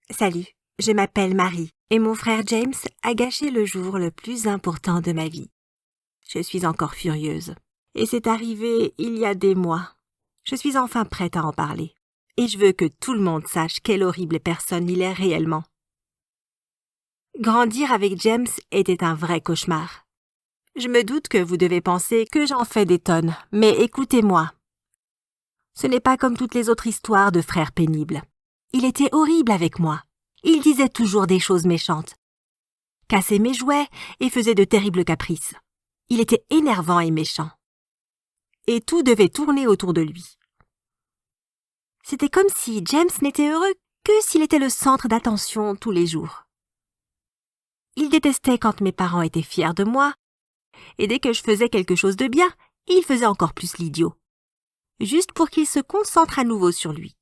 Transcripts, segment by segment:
Salut, je m'appelle Marie et mon frère James a gâché le jour le plus important de ma vie. Je suis encore furieuse. Et c'est arrivé il y a des mois. Je suis enfin prête à en parler. Et je veux que tout le monde sache quelle horrible personne il est réellement. Grandir avec James était un vrai cauchemar. Je me doute que vous devez penser que j'en fais des tonnes, mais écoutez-moi. Ce n'est pas comme toutes les autres histoires de frères pénibles. Il était horrible avec moi. Il disait toujours des choses méchantes. Cassait mes jouets et faisait de terribles caprices. Il était énervant et méchant. Et tout devait tourner autour de lui. C'était comme si James n'était heureux que s'il était le centre d'attention tous les jours. Il détestait quand mes parents étaient fiers de moi, et dès que je faisais quelque chose de bien, il faisait encore plus l'idiot. Juste pour qu'il se concentre à nouveau sur lui.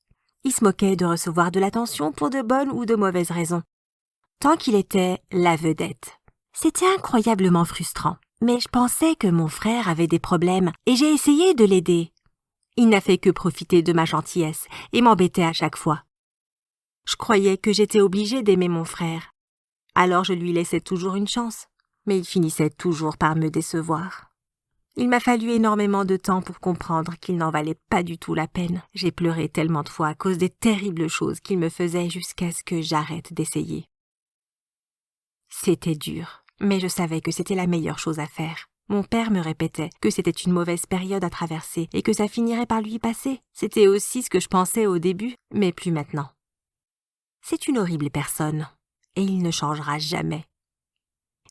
Il se moquait de recevoir de l'attention pour de bonnes ou de mauvaises raisons. Tant qu'il était la vedette. C'était incroyablement frustrant, mais je pensais que mon frère avait des problèmes et j'ai essayé de l'aider. Il n'a fait que profiter de ma gentillesse et m'embêtait à chaque fois. Je croyais que j'étais obligée d'aimer mon frère. Alors je lui laissais toujours une chance, mais il finissait toujours par me décevoir. Il m'a fallu énormément de temps pour comprendre qu'il n'en valait pas du tout la peine. J'ai pleuré tellement de fois à cause des terribles choses qu'il me faisait jusqu'à ce que j'arrête d'essayer. C'était dur, mais je savais que c'était la meilleure chose à faire. Mon père me répétait que c'était une mauvaise période à traverser et que ça finirait par lui passer. C'était aussi ce que je pensais au début, mais plus maintenant. C'est une horrible personne, et il ne changera jamais.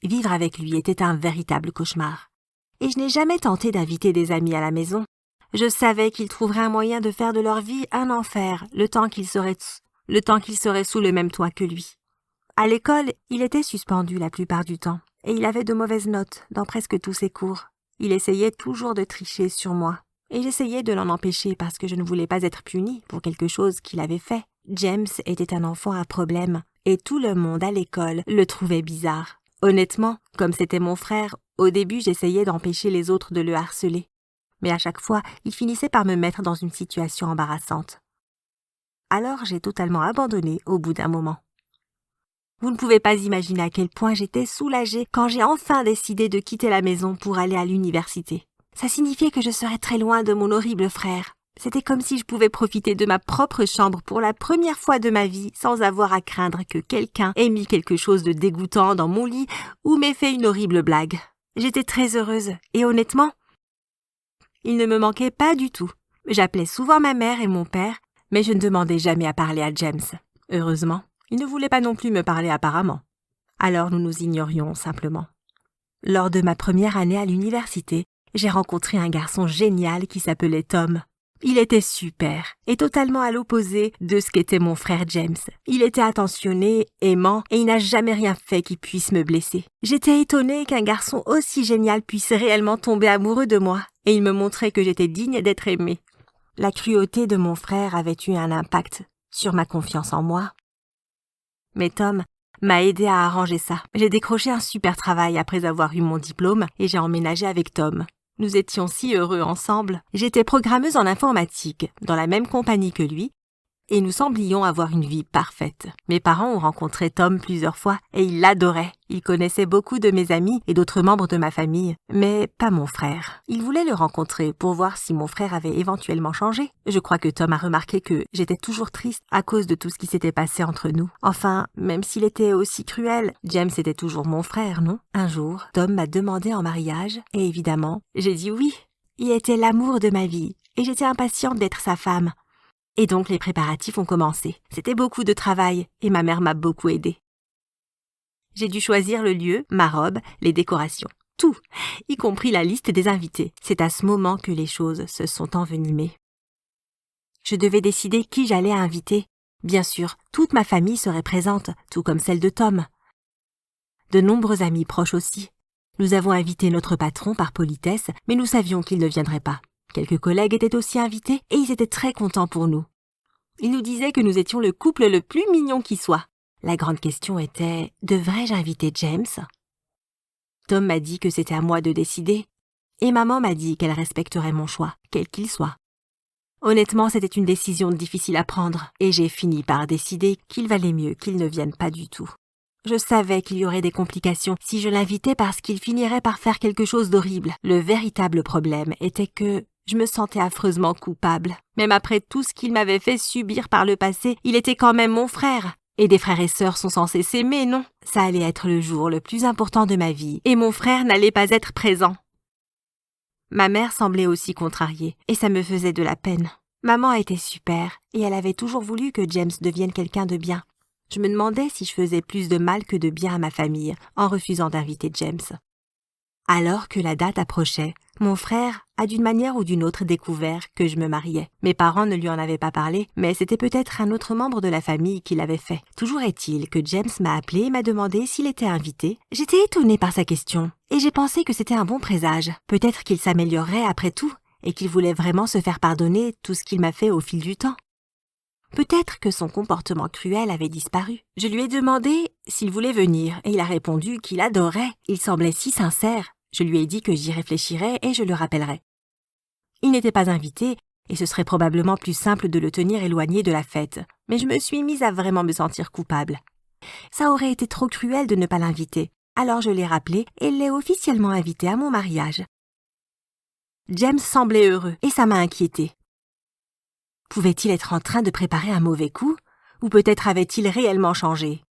Vivre avec lui était un véritable cauchemar. Et je n'ai jamais tenté d'inviter des amis à la maison. Je savais qu'ils trouveraient un moyen de faire de leur vie un enfer, le temps qu'ils seraient sous le même toit que lui. À l'école, il était suspendu la plupart du temps, et il avait de mauvaises notes dans presque tous ses cours. Il essayait toujours de tricher sur moi, et j'essayais de l'en empêcher parce que je ne voulais pas être punie pour quelque chose qu'il avait fait. James était un enfant à problème, et tout le monde à l'école le trouvait bizarre. Honnêtement, comme c'était mon frère, au début j'essayais d'empêcher les autres de le harceler. Mais à chaque fois, il finissait par me mettre dans une situation embarrassante. Alors j'ai totalement abandonné au bout d'un moment. Vous ne pouvez pas imaginer à quel point j'étais soulagée quand j'ai enfin décidé de quitter la maison pour aller à l'université. Ça signifiait que je serais très loin de mon horrible frère. C'était comme si je pouvais profiter de ma propre chambre pour la première fois de ma vie sans avoir à craindre que quelqu'un ait mis quelque chose de dégoûtant dans mon lit ou m'ait fait une horrible blague. J'étais très heureuse et honnêtement, il ne me manquait pas du tout. J'appelais souvent ma mère et mon père, mais je ne demandais jamais à parler à James. Heureusement. Il ne voulait pas non plus me parler apparemment. Alors nous nous ignorions simplement. Lors de ma première année à l'université, j'ai rencontré un garçon génial qui s'appelait Tom. Il était super et totalement à l'opposé de ce qu'était mon frère James. Il était attentionné, aimant et il n'a jamais rien fait qui puisse me blesser. J'étais étonnée qu'un garçon aussi génial puisse réellement tomber amoureux de moi et il me montrait que j'étais digne d'être aimée. La cruauté de mon frère avait eu un impact sur ma confiance en moi. Mais Tom m'a aidé à arranger ça. J'ai décroché un super travail après avoir eu mon diplôme et j'ai emménagé avec Tom. Nous étions si heureux ensemble. J'étais programmeuse en informatique dans la même compagnie que lui et nous semblions avoir une vie parfaite. Mes parents ont rencontré Tom plusieurs fois et ils l'adoraient. Il connaissait beaucoup de mes amis et d'autres membres de ma famille, mais pas mon frère. Il voulait le rencontrer pour voir si mon frère avait éventuellement changé. Je crois que Tom a remarqué que j'étais toujours triste à cause de tout ce qui s'était passé entre nous. Enfin, même s'il était aussi cruel, James était toujours mon frère, non? Un jour, Tom m'a demandé en mariage et évidemment, j'ai dit oui. Il était l'amour de ma vie et j'étais impatiente d'être sa femme. Et donc les préparatifs ont commencé. C'était beaucoup de travail et ma mère m'a beaucoup aidée. J'ai dû choisir le lieu, ma robe, les décorations, tout, y compris la liste des invités. C'est à ce moment que les choses se sont envenimées. Je devais décider qui j'allais inviter. Bien sûr, toute ma famille serait présente, tout comme celle de Tom. De nombreux amis proches aussi. Nous avons invité notre patron par politesse, mais nous savions qu'il ne viendrait pas. Quelques collègues étaient aussi invités et ils étaient très contents pour nous. Ils nous disaient que nous étions le couple le plus mignon qui soit. La grande question était, devrais-je inviter James? Tom m'a dit que c'était à moi de décider et maman m'a dit qu'elle respecterait mon choix, quel qu'il soit. Honnêtement, c'était une décision difficile à prendre, et j'ai fini par décider qu'il valait mieux qu'il ne vienne pas du tout. Je savais qu'il y aurait des complications si je l'invitais parce qu'il finirait par faire quelque chose d'horrible. Le véritable problème était que je me sentais affreusement coupable. Même après tout ce qu'il m'avait fait subir par le passé, il était quand même mon frère. Et des frères et sœurs sont censés s'aimer, non? Ça allait être le jour le plus important de ma vie, et mon frère n'allait pas être présent. Ma mère semblait aussi contrariée, et ça me faisait de la peine. Maman était super, et elle avait toujours voulu que James devienne quelqu'un de bien. Je me demandais si je faisais plus de mal que de bien à ma famille en refusant d'inviter James. Alors que la date approchait, mon frère a d'une manière ou d'une autre découvert que je me mariais. Mes parents ne lui en avaient pas parlé, mais c'était peut-être un autre membre de la famille qui l'avait fait. Toujours est-il que James m'a appelé et m'a demandé s'il était invité. J'étais étonnée par sa question, et j'ai pensé que c'était un bon présage. Peut-être qu'il s'améliorerait après tout, et qu'il voulait vraiment se faire pardonner tout ce qu'il m'a fait au fil du temps. Peut-être que son comportement cruel avait disparu. Je lui ai demandé s'il voulait venir, et il a répondu qu'il adorait. Il semblait si sincère. Je lui ai dit que j'y réfléchirais et je le rappellerais. Il n'était pas invité, et ce serait probablement plus simple de le tenir éloigné de la fête. Mais je me suis mise à vraiment me sentir coupable. Ça aurait été trop cruel de ne pas l'inviter. Alors je l'ai rappelé et l'ai officiellement invité à mon mariage. James semblait heureux, et ça m'a inquiétée. Pouvait-il être en train de préparer un mauvais coup? Ou peut-être avait-il réellement changé?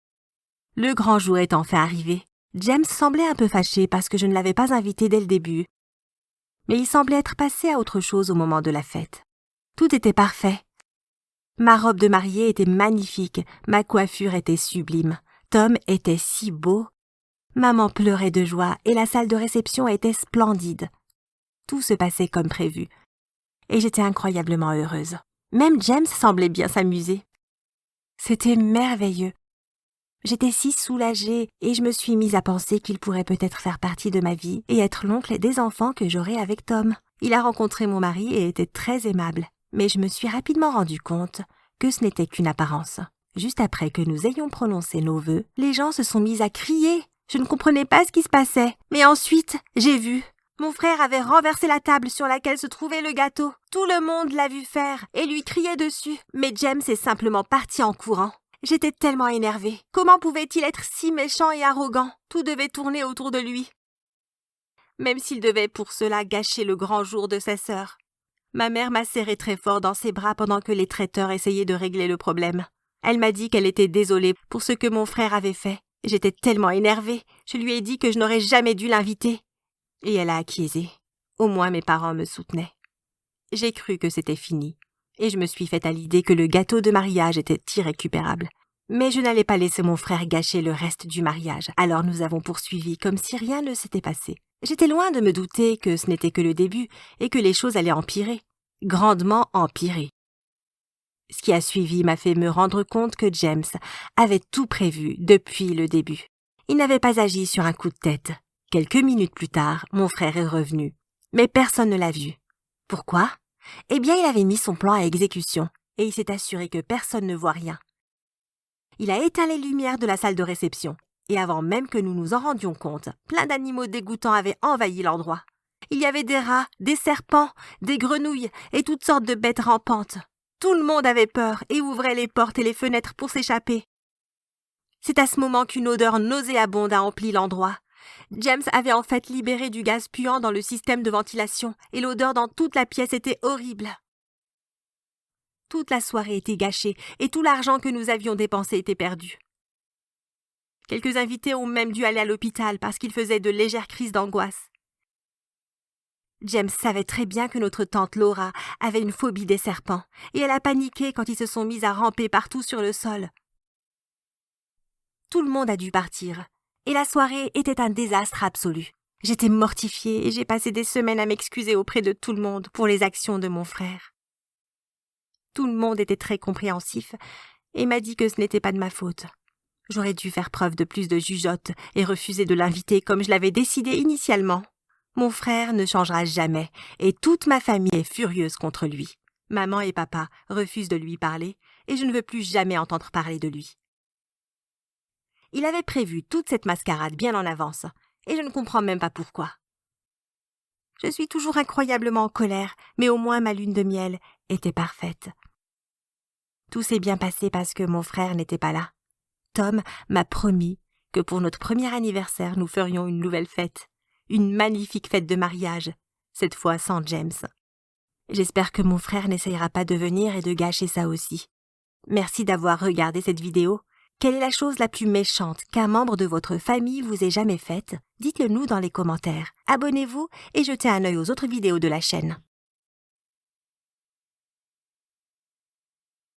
Le grand jour est enfin arrivé. James semblait un peu fâché parce que je ne l'avais pas invité dès le début. Mais il semblait être passé à autre chose au moment de la fête. Tout était parfait. Ma robe de mariée était magnifique, ma coiffure était sublime, Tom était si beau. Maman pleurait de joie et la salle de réception était splendide. Tout se passait comme prévu. Et j'étais incroyablement heureuse. Même James semblait bien s'amuser. C'était merveilleux. J'étais si soulagée et je me suis mise à penser qu'il pourrait peut-être faire partie de ma vie et être l'oncle des enfants que j'aurais avec Tom. Il a rencontré mon mari et était très aimable, mais je me suis rapidement rendu compte que ce n'était qu'une apparence. Juste après que nous ayons prononcé nos vœux, les gens se sont mis à crier. Je ne comprenais pas ce qui se passait, mais ensuite, j'ai vu. Mon frère avait renversé la table sur laquelle se trouvait le gâteau. Tout le monde l'a vu faire et lui criait dessus, mais James est simplement parti en courant. J'étais tellement énervée. Comment pouvait-il être si méchant et arrogant? Tout devait tourner autour de lui. Même s'il devait pour cela gâcher le grand jour de sa sœur. Ma mère m'a serré très fort dans ses bras pendant que les traiteurs essayaient de régler le problème. Elle m'a dit qu'elle était désolée pour ce que mon frère avait fait. J'étais tellement énervée. Je lui ai dit que je n'aurais jamais dû l'inviter. Et elle a acquiescé. Au moins mes parents me soutenaient. J'ai cru que c'était fini. Et je me suis faite à l'idée que le gâteau de mariage était irrécupérable. Mais je n'allais pas laisser mon frère gâcher le reste du mariage, alors nous avons poursuivi comme si rien ne s'était passé. J'étais loin de me douter que ce n'était que le début et que les choses allaient empirer, grandement empirer. Ce qui a suivi m'a fait me rendre compte que James avait tout prévu depuis le début. Il n'avait pas agi sur un coup de tête. Quelques minutes plus tard, mon frère est revenu. Mais personne ne l'a vu. Pourquoi? Eh bien, il avait mis son plan à exécution, et il s'est assuré que personne ne voit rien. Il a éteint les lumières de la salle de réception, et avant même que nous nous en rendions compte, plein d'animaux dégoûtants avaient envahi l'endroit. Il y avait des rats, des serpents, des grenouilles et toutes sortes de bêtes rampantes. Tout le monde avait peur et ouvrait les portes et les fenêtres pour s'échapper. C'est à ce moment qu'une odeur nauséabonde a empli l'endroit. James avait en fait libéré du gaz puant dans le système de ventilation et l'odeur dans toute la pièce était horrible. Toute la soirée était gâchée et tout l'argent que nous avions dépensé était perdu. Quelques invités ont même dû aller à l'hôpital parce qu'ils faisaient de légères crises d'angoisse. James savait très bien que notre tante Laura avait une phobie des serpents et elle a paniqué quand ils se sont mis à ramper partout sur le sol. Tout le monde a dû partir. Et la soirée était un désastre absolu. J'étais mortifiée et j'ai passé des semaines à m'excuser auprès de tout le monde pour les actions de mon frère. Tout le monde était très compréhensif et m'a dit que ce n'était pas de ma faute. J'aurais dû faire preuve de plus de jugeote et refuser de l'inviter comme je l'avais décidé initialement. Mon frère ne changera jamais et toute ma famille est furieuse contre lui. Maman et papa refusent de lui parler et je ne veux plus jamais entendre parler de lui. Il avait prévu toute cette mascarade bien en avance, et je ne comprends même pas pourquoi. Je suis toujours incroyablement en colère, mais au moins ma lune de miel était parfaite. Tout s'est bien passé parce que mon frère n'était pas là. Tom m'a promis que pour notre premier anniversaire, nous ferions une nouvelle fête. Une magnifique fête de mariage, cette fois sans James. J'espère que mon frère n'essayera pas de venir et de gâcher ça aussi. Merci d'avoir regardé cette vidéo. Quelle est la chose la plus méchante qu'un membre de votre famille vous ait jamais faite? Dites-le nous dans les commentaires. Abonnez-vous et jetez un œil aux autres vidéos de la chaîne.